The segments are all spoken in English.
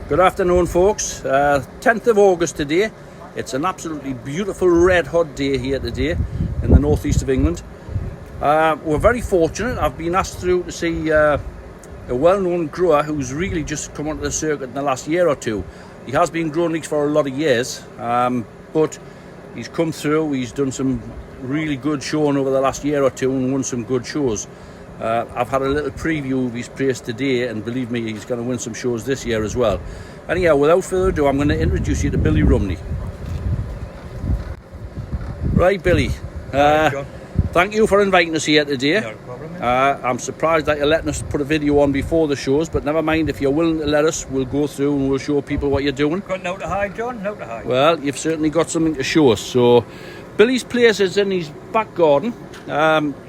Good afternoon, folks. 10th of August today. It's an absolutely beautiful red hot day here today in the northeast of England. We're very fortunate. I've been asked through to see a well-known grower who's really just come onto the circuit in the last year or two. He has been growing leeks for a lot of years, but he's come through. He's done some really good showing over the last year or two and won some good shows. I've had a little preview of his place today, and believe me, he's going to win some shows this year as well. Anyhow, without further ado, I'm going to introduce you to Billy Rumney. Right, Billy. Thank you for inviting us here today. No problem. I'm surprised that you're letting us put a video on before the shows, but never mind. If you're willing to let us, we'll go through and we'll show people what you're doing. Got no to hide, John? No to hide. Well, you've certainly got something to show us. So, Billy's place is in his back garden.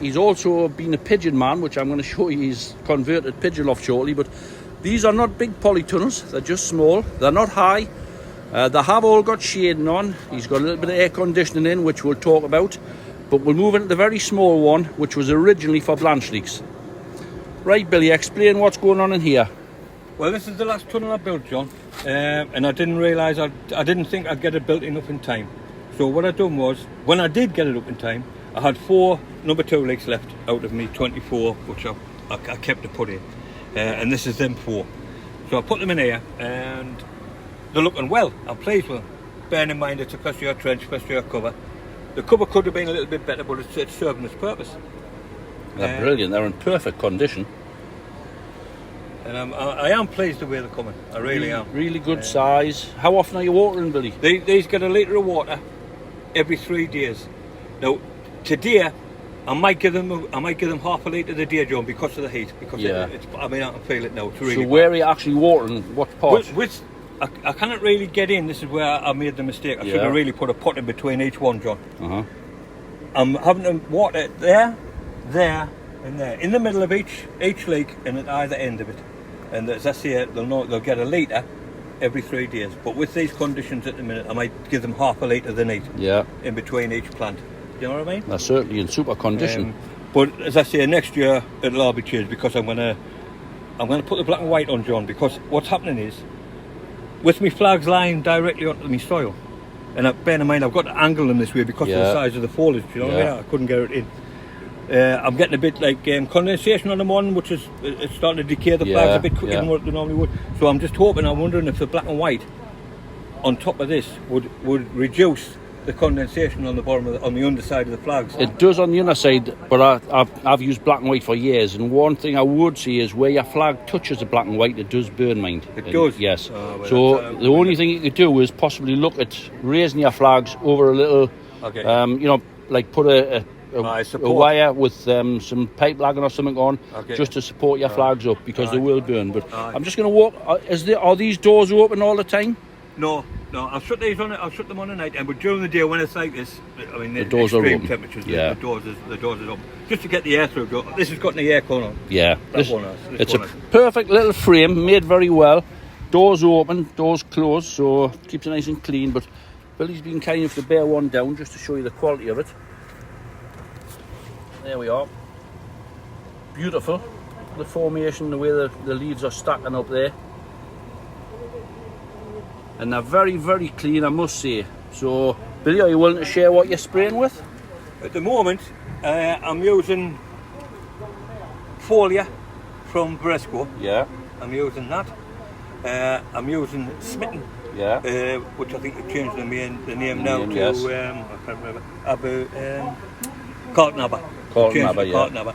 He's also been a pigeon man, which I'm going to show you his converted pigeon loft shortly. But these are not big polytunnels, they're just small, they're not high. They have all got shading on. He's got a little bit of air conditioning in, which we'll talk about. But we'll move into the very small one, which was originally for blanch leeks. Right, Billy, explain what's going on in here. Well, this is the last tunnel I built, John. And I didn't realise, I didn't think I'd get it built enough in time. So what I done was, when I did get it up in time, I had 4 number 2 leeks left out of me 24, which I kept to put in. And this is them 4. So I put them in here, and they're looking well. I'm pleased with them. Bearing in mind it's a first year trench, first year cover. The cover could have been a little bit better, but it's serving its purpose. They're brilliant, they're in perfect condition. And I am pleased the way they're coming. I really am. Really good size. How often are you watering, Billy? These get a litre of water every 3 days. Now, today I might give them half a litre a day, John, because of the heat. Because I can feel it now. It's really so where are you actually watering? What part? I cannot really get in. This is where I made the mistake. I should have really put a pot in between each one, John. I'm having to water there, and there, in the middle of each leek, and at either end of it. And as I say, they'll get a litre every 3 days. But with these conditions at the minute, I might give them half a litre they need. In between each plant. Do you know what I mean? They're certainly in super condition. But as I say, next year it'll all be changed, because I'm gonna put the black and white on, John. Because what's happening is, with me flags lying directly onto my soil, and bear in mind I've got to angle them this way because of the size of the foliage. You know what I mean? I couldn't get it in. I'm getting a bit like condensation on the morning, which is it's starting to decay the flags a bit quicker than what they normally would. So I'm just hoping, I'm wondering if the black and white on top of this would reduce the condensation on the bottom on the underside of the flags. It does on the underside, but I've used black and white for years, and one thing I would say is where your flag touches the black and white, it does burn, mind. It does? Yes. So the only thing you could do is possibly look at raising your flags over a little, like put a wire with some pipe lagging or something on, just to support your flags up, because they will burn. But I'm just going to walk. Are these doors open all the time? No, I'll shut these on. I'll shut them on at night, but during the day when it's like this, I mean, the doors are open. Temperatures, the doors are open, just to get the air through. This has got the air con on. Yeah, it's a perfect little frame, made very well. Doors open, doors closed, so keeps it nice and clean. But Billy's been kind enough to bear one down just to show you the quality of it. There we are. Beautiful. The formation, the way the leaves are stacking up there. And they're very, very clean, I must say. So, Billy, are you willing to share what you're spraying with? At the moment, I'm using Folia from Bresco. Yeah. I'm using that. I'm using Smitten. Yeah. Which I think they've changed the name now to, I can't remember, Carlton Abba. Carlton Abba.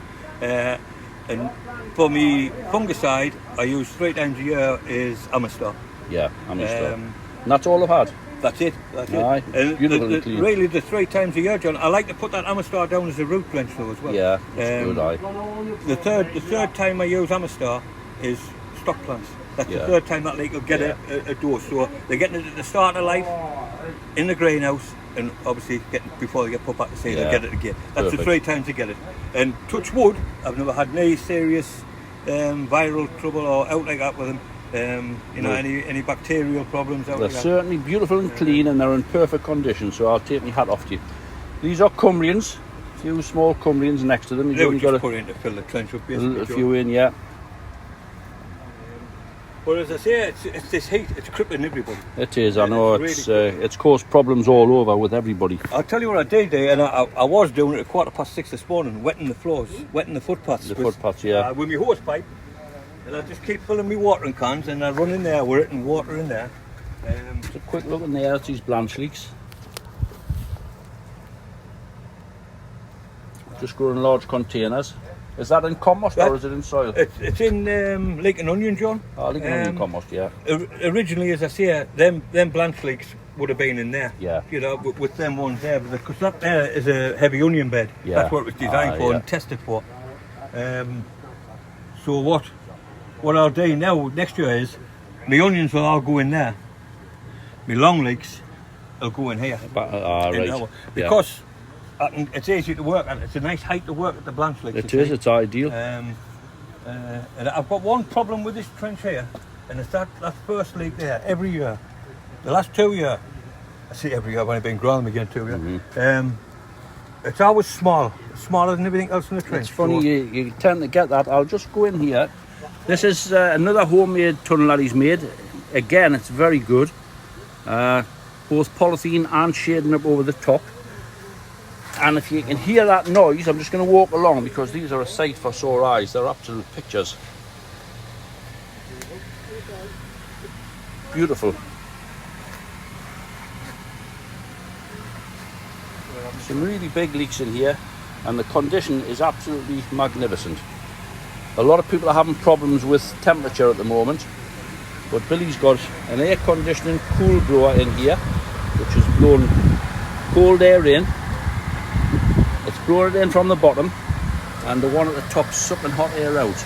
And for me fungicide, I use 3 times a year is Amistar. Yeah, Amistar. And that's all I've had. That's it. Aye, and beautiful and clean. Really, the 3 times a year, John. I like to put that Amistar down as a root drench though as well. Yeah, it's good. Aye. The third time I use Amistar is stock plants. That's the 3rd time that leek will get a dose. So they're getting it at the start of life in the greenhouse, and obviously before they get put back to seed, they'll get it again. That's the 3 times they get it. And touch wood, I've never had any serious viral trouble or out like that with them. Any bacterial problems out They're like that. certainly beautiful and clean, and they're in perfect condition, so I'll take my hat off to you. These are Cumbrians, a few small Cumbrians next to them. They were just put in to fill the trench up, basically. A few in, yeah. But as I say, it's this heat. It's crippling everybody. It is. I know It's it's caused problems all over with everybody. I'll tell you what I did there, and I was doing it at 6:15 this morning, wetting the floors, wetting the footpaths. The footpaths, yeah. With my hose pipe, and I just keep filling my watering cans, and I run in there with it and water in there. Just a quick look in there at these blanch leeks. Just grow in large containers. Is that in compost or is it in soil? It's in leek and onion, John. Oh, leek and onion compost, yeah. Originally, as I say, them blanch leeks would have been in there. Yeah. You know, with them ones there, because that there is a heavy onion bed. Yeah. That's what it was designed for and tested for. So what I'll do now next year is, my onions will all go in there. My long leeks will go in here. Right. Because it's easy to work at. It's a nice height to work at the blanch leeks. It is. It's ideal. And I've got one problem with this trench here, and it's that first leak there. Every year, the last 2 years, I see every year. I've only been growing again 2 years. It's always smaller than everything else in the trench. It's funny, you tend to get that. I'll just go in here. This is another homemade tunnel that he's made. Again, it's very good. Both polythene and shading up over the top. And if you can hear that noise, I'm just going to walk along because these are a sight for sore eyes. They're absolute pictures. Beautiful. Some really big leeks in here, and the condition is absolutely magnificent. A lot of people are having problems with temperature at the moment, but Billy's got an air conditioning cool blower in here, which is blowing cold air in. It's blowing it in from the bottom, and the one at the top sucking hot air out.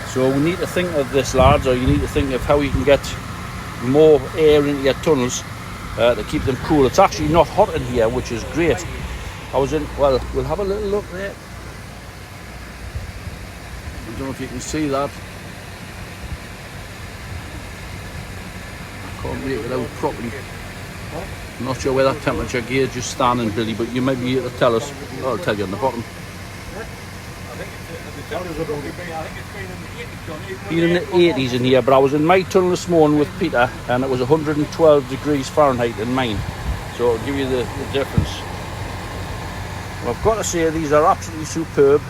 So we need to think of this, lads, or you need to think of how you can get more air into your tunnels to keep them cool. It's actually not hot in here, which is great. Well, we'll have a little look there. I don't know if you can see that. I can't make it out properly. I'm not sure where that temperature gauge is standing, Billy, but you might be able to tell us. Oh, I'll tell you on the bottom. Been in the 80s in here, but I was in my tunnel this morning with Peter, and it was 112 degrees Fahrenheit in mine. So it'll give you the difference. Well, I've got to say, these are absolutely superb.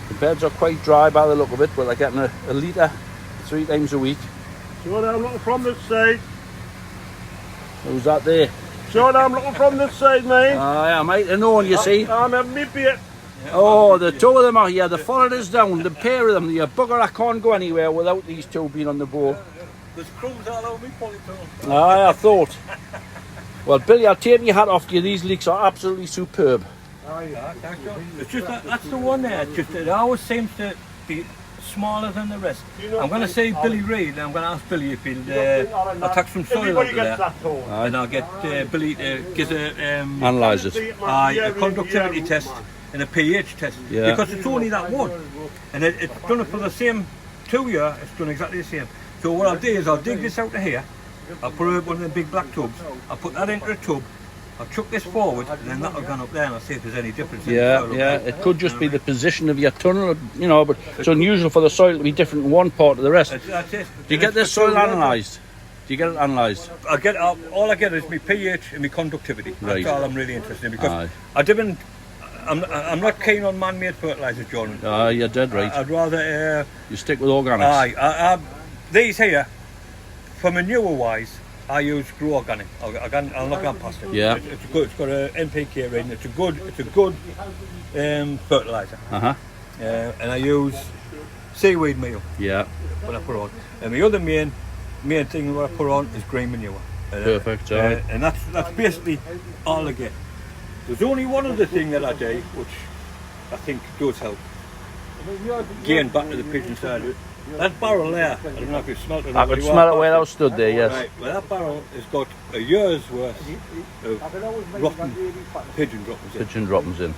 The beds are quite dry by the look of it, but they're getting a litre 3 times a week. So I'm looking from this side. Who's that there? So I'm looking from this side, mate. Yeah, mate, I know, you see. I'm a bit. Oh, the two of them are here. The followed us down. The pair of them. The bugger, I can't go anywhere without these two being on the boat. There's crumbs all over me, polytunnel. I thought. Well, Billy, I'll take your hat off to you. These leeks are absolutely superb. Oh, yeah, thanks, John. It's just that's the one there. It always seems to be smaller than the rest. I'm going to say Billy Reid, and I'm going to ask Billy if he'll. I'll take some soil out of there, and I'll get Billy to give analyse it. A conductivity test and a pH test, yeah. Because it's only that one, and it's done it for the same 2 years. It's done exactly the same. So what I'll do is I'll dig this out of here. I'll put it in one of the big black tubs. I'll put that into a tub. I'll chuck this forward, and then that'll go up there, and I'll see if there's any difference. Yeah. It could just be the position of your tunnel, you know, but it's unusual for the soil to be different in one part to the rest. That's it. Do you get this soil analysed? Do you get it analysed? All I get is my pH and my conductivity. That's all I'm really interested in, because I'm not keen on man-made fertiliser, John. You're dead right. I'd rather you stick with organics. These here, for manure wise, I use Grow Organic. I'll not go past it. Yeah. It's good. It's got a NPK rating. It's a good fertiliser. And I use seaweed meal. Yeah. When I put on, and the other main thing that I put on is green manure. Perfect. And that's basically all I get. There's only one other thing that I do, which I think does help. Getting back to the pigeon side of it. That barrel there, I don't know if you've smelt it. I could smell it where I was stood there, yes. Right, well, that barrel has got a year's worth of rotten pigeon droppings in. Pigeon droppings in.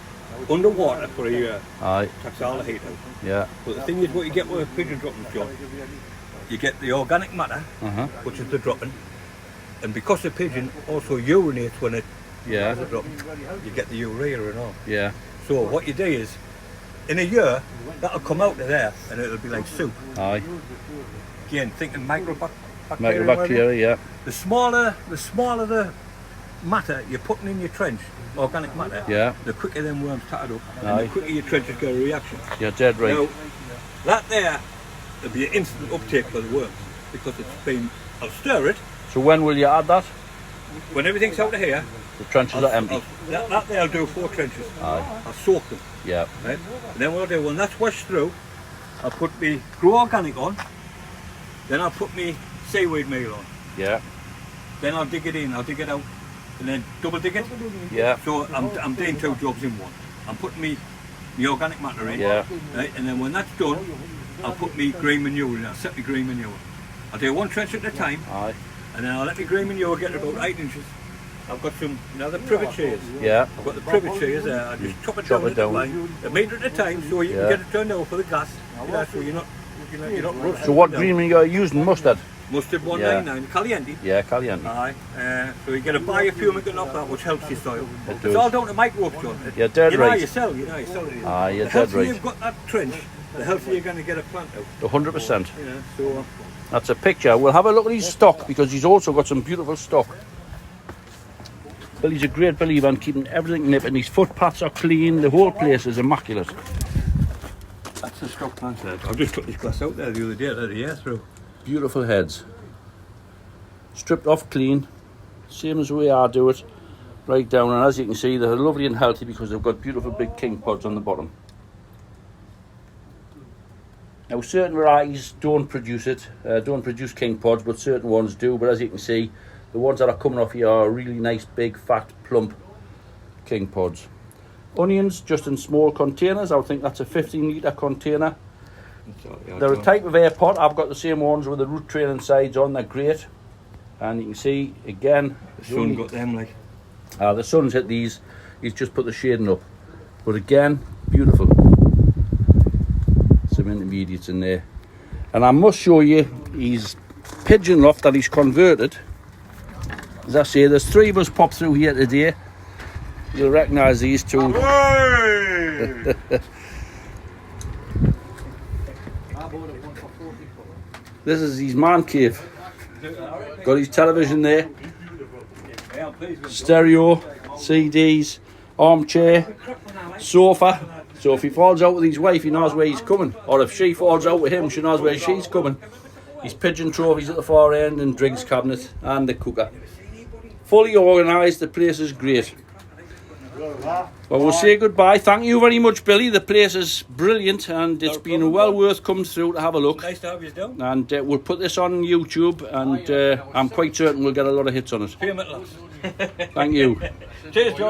Underwater for a year. Aye. Takes all the heat out. Yeah. But the thing is, what you get with pigeon droppings, John, you get the organic matter, which is the dropping, and because the pigeon also urinates when it has a dropping, you get the urea and all. Yeah. So what you do is, in a year, that'll come out of there and it'll be like soup. Aye. Again, thinking microbacteria. Microbacteria, yeah. The smaller the matter you're putting in your trench, organic matter, Yeah. the quicker them worms tatted up, and Aye. the quicker your trenches get a reaction. You're dead right. Now, that there, there'll be an instant uptake for the worms because it's been. I'll stir it So when will you add that? when everything's out of here. The trenches are empty. That there, I'll do 4 trenches. Aye. I'll soak them, Yeah. right? And then what I'll do when that's washed through, I'll put me Grow Organic on. Then I'll put me seaweed meal on. Yeah. Then I'll dig it in. I'll dig it out, and then double dig it. Yeah. So I'm doing 2 jobs in one. I'm putting me the organic matter in, Yeah. right? And then when that's done, I'll put me green manure in. I'll set me green manure. I'll do 1 trench at a time, Aye. and then I'll let me green manure get to about 8 inches. I've got some the privet shears. Yeah. I've got the privet shears there. I just chop it Chop down, it down. a metre at a time, so you Yeah. can get it turned over for the gas. You know, so you're not rushed. So what green are you using? Mustard? Mustard 199 caliente. Yeah, caliente. Aye, so you get a biofumic off that, which helps your soil. It It's does. all down to microbes, John. You're dead you know right. You sell it is. Aye, you're The dead healthier right. you've got that trench, the healthier you're going to get a plant out. 100%. You know, so That's a picture. We'll have a look at his stock because he's also got some beautiful stock. Billy's a great believer in keeping everything nipping. His footpaths are clean. The whole place is immaculate. that's the stock plant there. I just took this glass out there the other day, let the air through. Beautiful heads. Stripped off clean. Same as the way I do it. Right down, and as you can see, they're lovely and healthy because they've got beautiful big king pods on the bottom. Now certain varieties don't produce king pods, but certain ones do. But as you can see, the ones that are coming off here are really nice, big, fat, plump king pods. Onions just in small containers. I think that's a 15-litre container. They're a type of air pot. I've got the same ones with the root train and sides on. They're great. And you can see again, The sun got them like. the sun's hit these. He's just put the shading up. But again, beautiful. Some intermediates in there. And I must show you his pigeon loft that he's converted. As I say, there's 3 of us popped through here today. You'll recognise these 2. Hey! This is his man cave. Got his television there. Stereo, CDs, armchair, sofa. So if he falls out with his wife, he knows where he's coming. Or if she falls out with him, she knows where she's coming. His pigeon trophies at the far end and drinks cabinet and the cooker. Fully organised, the place is great. Well, we'll say goodbye. Thank you very much, Billy. The place is brilliant and it's been well worth coming through to have a look. Nice to have you down. And we'll put this on YouTube and I'm quite certain we'll get a lot of hits on it. Payment loss. Thank you. Cheers, John.